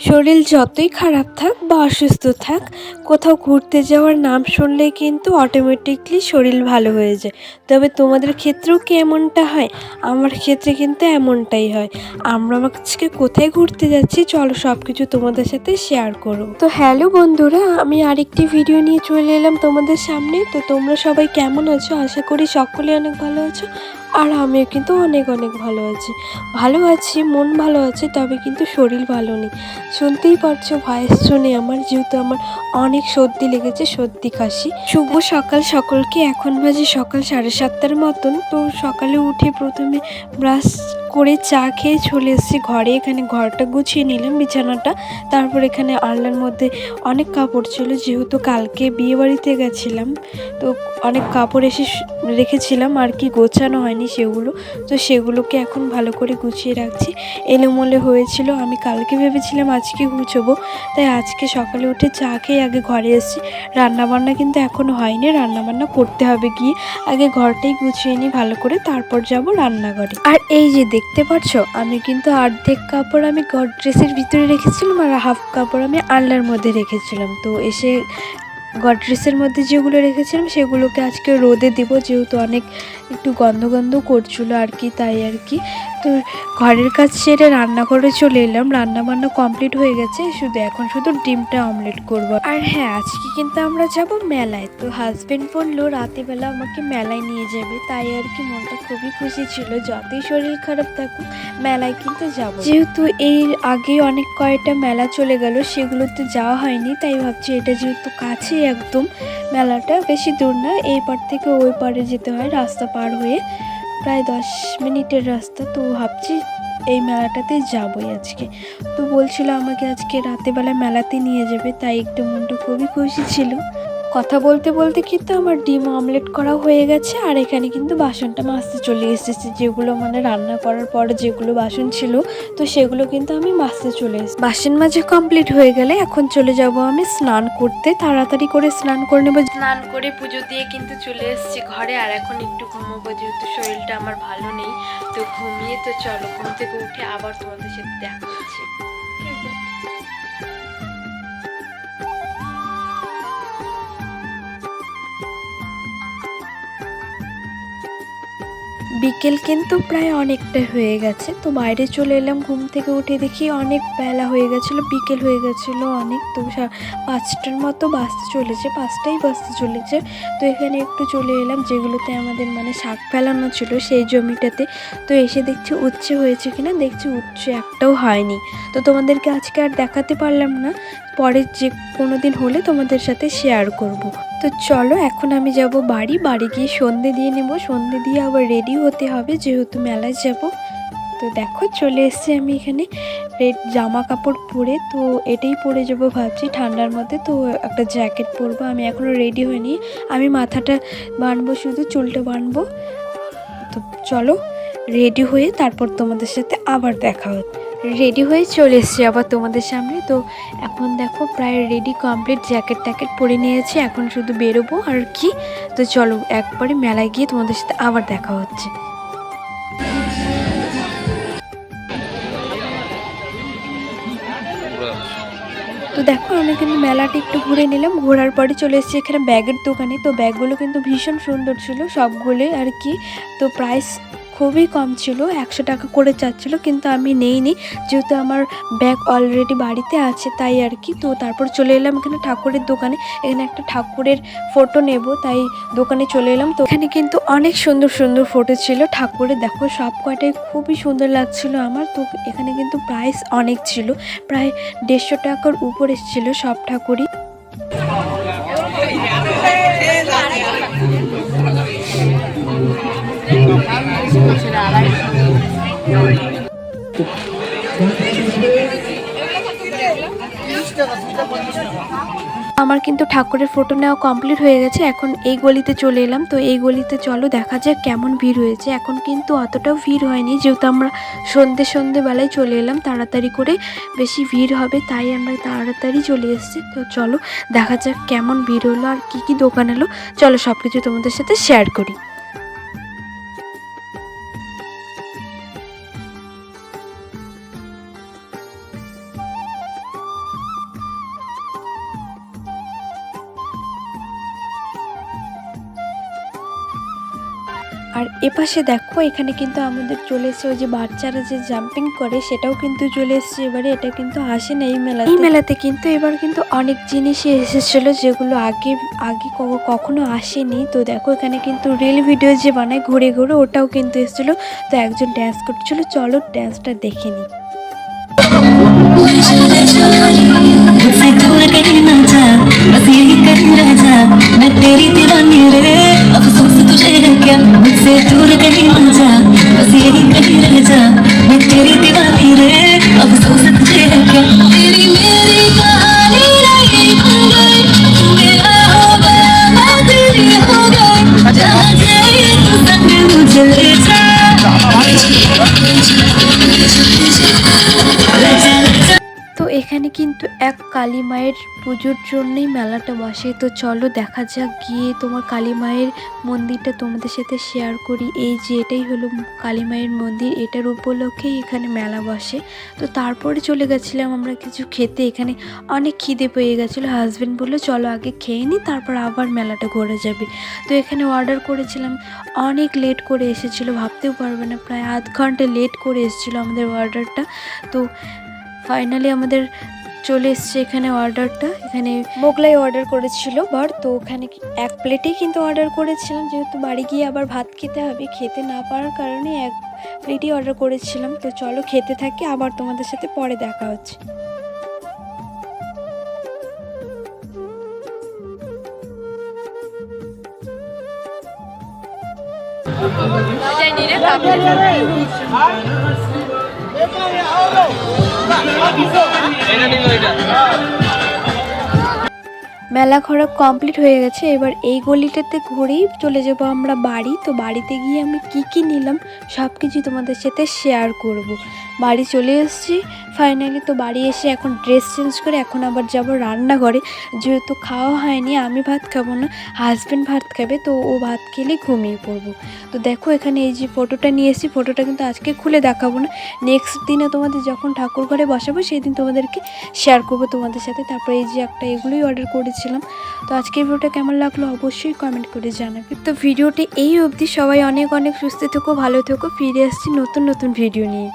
শরীর যতই খারাপ থাক বা অসুস্থ থাক, কোথাও ঘুরতে যাওয়ার নাম শুনলেই কিন্তু অটোমেটিকলি শরীর ভালো হয়ে যায়। তবে তোমাদের ক্ষেত্রেও কি এমনটা হয়? আমার ক্ষেত্রে কিন্তু এমনটাই হয়। আমরা আজকে কোথায় ঘুরতে যাচ্ছি, চলো সব কিছু তোমাদের সাথে শেয়ার করো। তো হ্যালো বন্ধুরা, আমি আরেকটি ভিডিও নিয়ে চলে এলাম তোমাদের সামনে। তো তোমরা সবাই কেমন আছো? আশা করি সকলে অনেক ভালো আছো, আর আমিও কিন্তু অনেক অনেক ভালো আছি। মন ভালো আছে, তবে কিন্তু শরীর ভালো নেই। শুনতেই পারছো ভয়েস শুনে আমার, যেহেতু আমার অনেক সর্দি লেগেছে, সর্দি কাশি। শুভ সকাল সকলকে। এখন বাজে সকাল 7:30 মতন। তো সকালে উঠে প্রথমে ব্রাশ করে চা খেয়ে চলে এসেছি ঘরে। এখানে ঘরটা গুছিয়ে নিলাম, বিছানাটা। তারপর এখানে আলনার মধ্যে অনেক কাপড় ছিল, যেহেতু কালকে বিয়ে বাড়িতে গেছিলাম, তো অনেক কাপড় এসে রেখেছিলাম আর কি, গোছানো হয়নি সেগুলো। তো সেগুলোকে এখন ভালো করে গুছিয়ে রাখছি। এলোমেলো হয়েছিল, আমি কালকে ভেবেছিলাম আজকে গুছোবো, তাই আজকে সকালে উঠে চা খেয়ে আগে ঘরে এসেছি। রান্নাবান্না কিন্তু এখনও হয়নি, রান্নাবান্না করতে হবে গিয়ে। আগে ঘরটাই গুছিয়ে নিই ভালো করে, তারপর যাব রান্নাঘরে। আর এই যে দেখতে পাচ্ছ, আমি কিন্তু অর্ধেক কাপড় আমি গডরেজের ভিতরে রেখেছিলাম, আর হাফ কাপড় আমি আলনার মধ্যে রেখেছিলাম। তো এসে গডরেজের মধ্যে যেগুলো রেখেছিলাম সেগুলোকে আজকে রোদে দিব, যেহেতু অনেক একটু গন্ধ গন্ধ করছিল আর কি, তাই আর কি। তো ঘরের কাজ সেরে রান্নাঘরে চলে এলাম। রান্নাবান্না কমপ্লিট হয়ে গেছে, এখন শুধু ডিমটা অমলেট করব। আর হ্যাঁ, আজকে কিন্তু আমরা যাব মেলায়। তো হাজবেন্ড বললো রাতেবেলা আমাকে মেলায় নিয়ে যাবে, তাই আর কি মনটা খুবই খুশি ছিল। যতই শরীর খারাপ থাকুক, মেলায় কিন্তু যাব। যেহেতু এর আগে অনেক কয়টা মেলা চলে গেল, সেগুলোতে যাওয়া হয়নি, তাই ভাবছি এটা যেহেতু কাছে একদম, মেলাটা বেশি দূর না, এই পার থেকে ওই পারে যেতে হয় রাস্তা পার হয়ে, প্রায় 10 মিনিটের রাস্তা। তো ভাবছি এই মেলাটাতে যাবই আজকে। তো বলছিল আমাকে আজকে রাতেবেলা মেলাতে নিয়ে যাবে, তাই একটু মনটা খুবই খুশি ছিল। কথা বলতে বলতে কিন্তু আমার ডিম অমলেট করা হয়ে গেছে, আর এখানে কিন্তু বাসনটা মাজতে চলে এসেছে, যেগুলো মানে রান্না করার পর যেগুলো বাসন ছিল, তো সেগুলো কিন্তু আমি মাজতে চলে এসেছি। বাসন মাজা কমপ্লিট হয়ে গেলে এখন চলে যাব আমি স্নান করতে। তাড়াতাড়ি করে স্নান করে নেবো। স্নান করে পুজো দিয়ে কিন্তু চলে এসেছি ঘরে, আর এখন একটু ঘুমোবো, যেহেতু শরীরটা আমার ভালো নেই। তো ঘুমিয়ে, তো চলো ঘুম থেকে উঠে আবার তোমাদের সাথে দেখা হচ্ছে। বিকেল কিন্তু প্রায় অনেকটা হয়ে গেছে। তো বাইরে চলে এলাম, ঘুম থেকে উঠে দেখি অনেক বেলা হয়ে গেছিলো, বিকেল হয়ে গেছিলো অনেক। তো 5টার মতো বাজতে চলেছে, 5টাই বাজতে চলেছে। তো এখানে একটু চলে এলাম, যেগুলোতে আমাদের মানে শাক ফেলানো ছিল সেই জমিটাতে। তো এসে দেখছি উচ্ছে হয়েছে কিনা, দেখছি উচ্ছে একটাও হয়নি। তো তোমাদেরকে আজকে আর দেখাতে পারলাম না, পরে যে কোনো দিন হলে তোমাদের সাথে শেয়ার করব। তো চলো এখন আমি যাব বাড়ি গিয়ে সন্ধে দিয়ে নেব। সন্ধে দিয়ে আবার রেডি হতে হবে, যেহেতু মেলায় যাব। তো দেখো চলে এসেছি আমি এখানে রেড জামা কাপড় পরে। তো এটাই পরে যাবো ভাবছি ঠান্ডার মধ্যে। তো একটা জ্যাকেট পরবো। আমি এখনও রেডি হইনি, আমি মাথাটা বাঁধবো, শুধু চুলটা বাঁধবো। তো চলো রেডি হয়ে তারপর তোমাদের সাথে আবার দেখা হচ্ছে। রেডি হয়ে চলে এসেছি আবার তোমাদের সামনে। তো এখন দেখো প্রায় রেডি কমপ্লিট, জ্যাকেট ট্যাকেট পরে নিয়েছি, এখন শুধু বেরোবো আর কি। তো চলো একবারে মেলায় গিয়ে তোমাদের সাথে আবার দেখা হচ্ছে। তো দেখো আমি কিন্তু মেলাটি একটু ঘুরে নিলাম, ঘোরার পরে চলে এসেছি এখানে ব্যাগের দোকানে। তো ব্যাগগুলো কিন্তু ভীষণ সুন্দর ছিল সবগুলোই আর কি। তো প্রাইস খুবই কম ছিল, 100 টাকা করে চাচ্ছিলো, কিন্তু আমি নেইনি, যেহেতু আমার ব্যাগ অলরেডি বাড়িতে আছে, তাই আর কি। তো তারপর চলে এলাম এখানে ঠাকুরের দোকানে। এখানে একটা ঠাকুরের ফটো নেব, তাই দোকানে চলে এলাম। তো এখানে কিন্তু অনেক সুন্দর সুন্দর ফটো ছিল ঠাকুরের, দেখো সব কয়টাই খুবই সুন্দর লাগছিল আমার। তো এখানে কিন্তু প্রাইস অনেক ছিল, প্রায় 150 টাকার উপর এসেছিল সব ঠাকুরই। আমার কিন্তু ঠাকুরের ফটো নেওয়া কমপ্লিট হয়ে গেছে, এখন এই গলিতে চলে এলাম। তো এই গলিতে চলো দেখা যাক কেমন ভিড় হয়েছে। এখন কিন্তু অতটাও ভিড় হয়নি, যেহেতু আমরা সন্ধেবেলায় চলে এলাম তাড়াতাড়ি করে, বেশি ভিড় হবে তাই আমরা তাড়াতাড়ি চলে এসেছি। তো চলো দেখা যাক কেমন ভিড় হলো আর কি কি দোকান এলো, চলো সব কিছু তোমাদের সাথে শেয়ার করি। আর এপাশে দেখো এখানে কিন্তু আমাদের চলে এসেছে ওই যে বাচ্চারা যে জাম্পিং করে সেটাও কিন্তু চলে এসেছে এবারে। এটা কিন্তু আসে না এই মেলাতে। এই মেলাতে কিন্তু এবার কিন্তু অনেক জিনিসই এসেছিলো যেগুলো আগে আগে কখনো আসেনি। তো দেখো এখানে কিন্তু রিল ভিডিও যে বানায় ঘুরে ঘুরে ওটাও কিন্তু এসেছিলো। তো একজন ড্যান্স করছিল, চলো ড্যান্সটা দেখে নিই। मुझसे दूर कहीं ना जा, बस यही कहीं रह जा, मैं तेरी दीवानी रे, अफसोस तुझे है क्या। मुझसे दूर कहीं ना जा, बस यही कहीं रह जा, मैं तेरी दीवानी रे, अफसोस तुझे है क्या। तेरी मेरी कहानी नहीं बन गई, तू मेरा हो गया मैं तेरी हो गई, जहाँ जाए तू संग मुझे ले जा। তো এখানে কিন্তু এক কালী মায়ের পুজোর জন্যই মেলাটা বসে। তো চলো দেখা যাক, গিয়ে তোমার কালী মায়ের মন্দিরটা তোমাদের সাথে শেয়ার করি। এই যে এটাই হলো কালী মায়ের মন্দির, এটার উপলক্ষেই এখানে মেলা বসে। তো তারপরে চলে গেছিলাম আমরা কিছু খেতে, এখানে অনেক খিদে পেয়ে গেছিলো। হাজব্যান্ড বললো চলো আগে খেয়ে নিই তারপর আবার মেলাটা ঘোরা যাবে। তো এখানে অর্ডার করেছিলাম, অনেক লেট করে এসেছিলো, ভাবতেও পারবে না, প্রায় আধ ঘন্টা লেট করে এসেছিলো আমাদের অর্ডারটা। তো ফাইনালি আমাদের চলে এসছে এখানে অর্ডারটা। এখানে মোগলাই অর্ডার করেছিল বর, তো ওখানে এক প্লেটেই কিন্তু অর্ডার করেছিলাম, যেহেতু বাড়ি গিয়ে আবার ভাত খেতে হবে, খেতে না পারার কারণে এক প্লেটই অর্ডার করেছিলাম। তো চলো খেতে থাকি, আবার তোমাদের সাথে পরে দেখা হচ্ছে। মেলা ঘোরা কমপ্লিট হয়ে গেছে, এবার এই গলিটাতে ঘুরেই চলে যাব আমরা বাড়ি। তো বাড়িতে গিয়ে আমি কি নিলাম সব কিছুই তোমাদের সাথে শেয়ার করব। বাড়ি চলে এসেছি ফাইনালি। তো বাড়ি এসে এখন ড্রেস চেঞ্জ করে এখন আবার যাব রান্নাঘরে, যেহেতু খাওয়া হয়নি, আমি ভাত খাবো না, হাজব্যান্ড ভাত খাবে, তো ও ভাত খেলে ঘুমিয়ে পড়বো। তো দেখো এখানে এই যে ফটোটা নিয়ে এসেছি, ফটোটা কিন্তু আজকে খুলে দেখাবো না, নেক্সট দিনে তোমাদের যখন ঠাকুর ঘরে বসাবো সেই দিন তোমাদেরকে শেয়ার করবো তোমাদের সাথে। তারপরে এই যে একটা এগুলোই অর্ডার করেছিলাম। তো আজকের ভিডিওটা কেমন লাগলো অবশ্যই কমেন্ট করে জানাবে। তো ভিডিওটি এই অবধি, সবাই অনেক অনেক সুস্থ থেকো, ভালো থেকো, ফিরে আসছি নতুন নতুন ভিডিও নিয়ে।